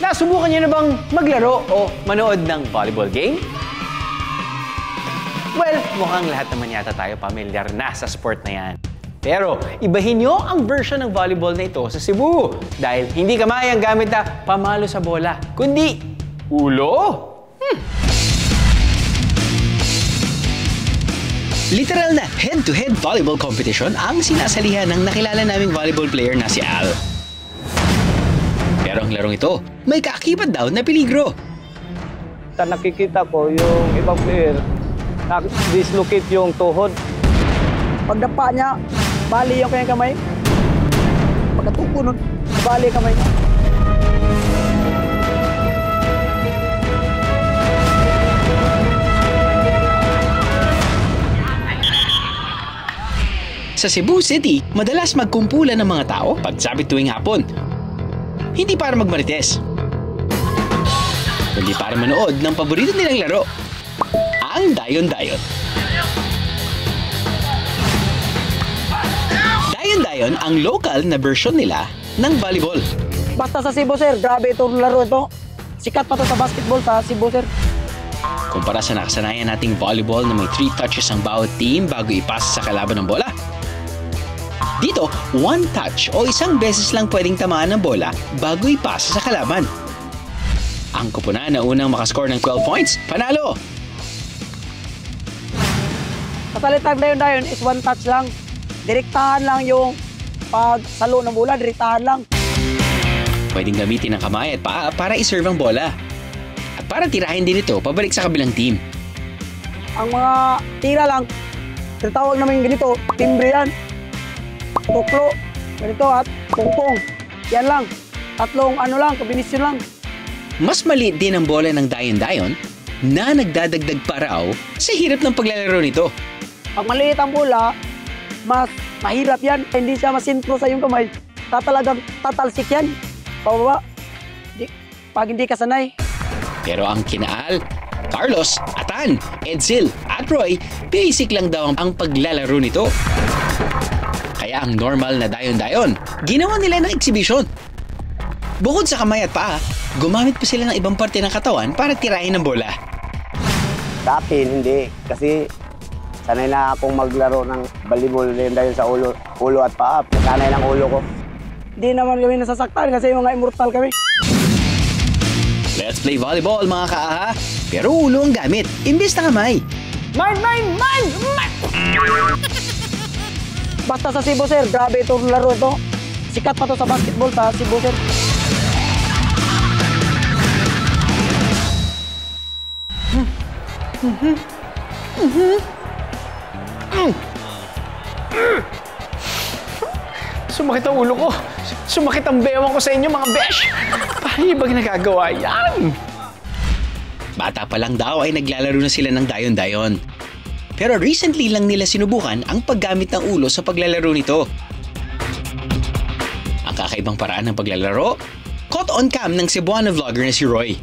Nasubukan niyo na bang maglaro o manood ng volleyball game? Well, mukhang lahat naman yata tayo pamilyar na sa sport na yan. Pero ibahin niyo ang version ng volleyball na ito sa Cebu dahil hindi kamay ang gamit na pamalo sa bola, kundi ulo. Literal na head-to-head volleyball competition ang sinasalihan ng nakilala naming volleyball player na si Al. Pero ang larong ito, may kaakibat daw na peligro. Nakikita ko yung ibang player, dislocate yung tuhod. Pagdapa niya, bali yung kanyang kamay. Pagkatupo nun, bali yung kamay niya. Sa Cebu City, madalas magkumpulan ng mga tao pagsapit tuwing hapon. Hindi para magmarites, kundi para manood ng paborito nilang laro, ang dayon-dayon. Dayon-dayon ang local na version nila ng volleyball. Basta sa Cebu, sir, grabe itong laro ito. Sikat pa to sa basketball sa Cebu, sir. Kumpara sa nakasanayan nating volleyball na may 3 touches ang bawat team bago ipasa sa kalaban ng bola. Dito, 1 touch o isang beses lang pwedeng tamaan ng bola bago ipasa sa kalaban. Ang kupunan na unang makascore ng 12 points, panalo! Kasalitang dayon-dayon is 1 touch lang. Direktahan lang yung pagsalo ng bola, direktahan lang. Pwedeng gamitin ang kamay at paa para iserve ang bola. At para tirahin din ito pabalik sa kabilang team. Ang mga tira lang, tinatawag namin ganito, timbre yan. Tuklo, ganito at pungpong. Yan lang. Tatlong kombinasyon lang. Mas maliit din ang bola ng dayon-dayon na nagdadagdag pa raw sa hirap ng paglalaro nito. Pag maliit ang bola, mas mahirap yan. Hindi siya masintro sa iyong kamay. Talagang tatalsik yan. Pababa. Pag hindi ka sanay. Pero ang kinaal, Carlos, Atan, Edsel at Roy, basic lang daw ang paglalaro nito. Kaya ang normal na dayon-dayon, ginawa nila ng exhibition. Bukod sa kamay at paa, gumamit pa sila ng ibang parte ng katawan para tirahin ang bola. Sa akin, hindi. Kasi sanay na akong maglaro ng volleyball dayon sa ulo at paa. Sanay ng ulo ko. Hindi naman kami nasasaktan kasi mga immortal kami. Let's play volleyball mga kaaha. Pero ulo ang gamit, imbes na kamay. Mine! Basta sa Cebu, sir, grabe itong laro ito. Sikat pa to sa basketball sa Cebu, sir. Sumakit ang ulo ko. Sumakit ang bewang ko sa inyo mga besh. Ay, ibang nagagawa yan. Bata pa lang daw ay naglalaro na sila ng dayon-dayon. Pero recently lang nila sinubukan ang paggamit ng ulo sa paglalaro nito. Ang kakaibang paraan ng paglalaro, caught on cam ng Cebuano vlogger na si Roy.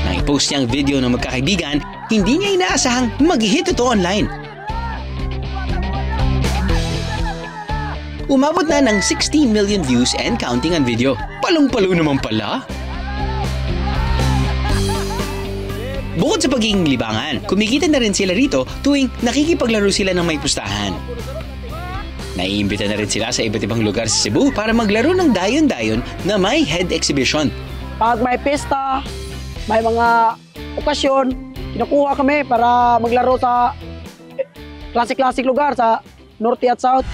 Nang i-post niya ang video ng magkakaibigan, hindi niya inaasahang mag-hit ito online. Umabot na ng 16 million views and counting ang video. Palong-palo naman pala. Bukod sa pagiging libangan, kumikita na rin sila rito tuwing nakikipaglaro sila ng may pustahan. Naiimbita na rin sila sa iba't ibang lugar sa Cebu para maglaro ng dayon-dayon na may head exhibition. Pag may pesta, may mga okasyon, kinukuha kami para maglaro sa classic lugar sa Norte at South.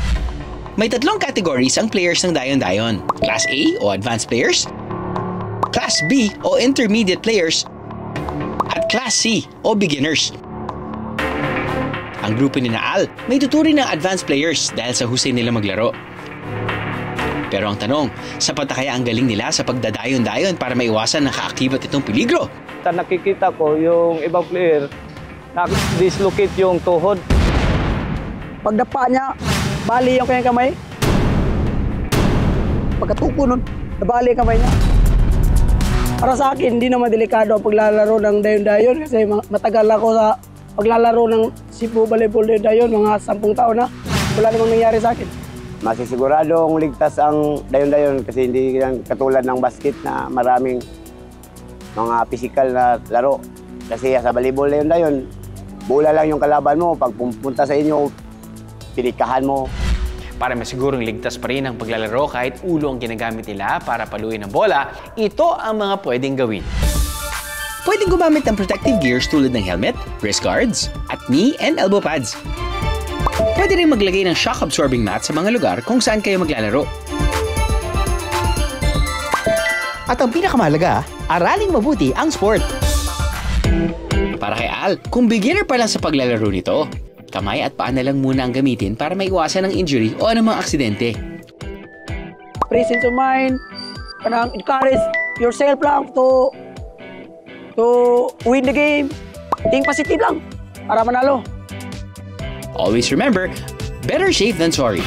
May 3 categories ang players ng dayon-dayon. Class A o Advanced Players, Class B o Intermediate Players, at Class C o Beginners. Ang grupo ni Al may tuturing ng Advanced Players dahil sa husay nila maglaro. Pero ang tanong, sapat na kaya ang galing nila sa pagdadayon-dayon para maiwasan na kaakibat itong peligro? Nakikita ko yung ibang player, dislocate yung tuhod. Pagdapa niya, bali yung kanyang kamay. Pagkatupo nun, nabali yung kamay niya. Para sa akin, hindi naman delikado ang paglalaro ng dayon-dayon kasi matagal ako sa paglalaro ng Cebu Volleyball dayon-dayon, mga 10 taon na. Wala namang nangyari sa akin. masisiguradong ligtas ang dayon-dayon kasi hindi yan katulad ng basket na maraming mga physical na laro. Kasi sa volleyball dayon-dayon, bola lang yung kalaban mo. Pag pumunta sa inyo, pinikahan mo. Para masigurong ligtas pa rin ang paglalaro kahit ulo ang ginagamit nila para paluin ang bola, ito ang mga pwedeng gawin. Pwedeng gumamit ng protective gears tulad ng helmet, wrist guards, at knee and elbow pads. Pwede rin maglagay ng shock-absorbing mat sa mga lugar kung saan kayo maglalaro. At ang pinakamahalaga, araling mabuti ang sport. Para kay Al, kung beginner pa lang sa paglalaro nito, kamay at paa na lang muna ang gamitin para maiwasan ang injury o anumang aksidente. Presence of mind, kanang encourage yourself lang to win the game. Think positive lang para manalo. Always remember, better safe than sorry.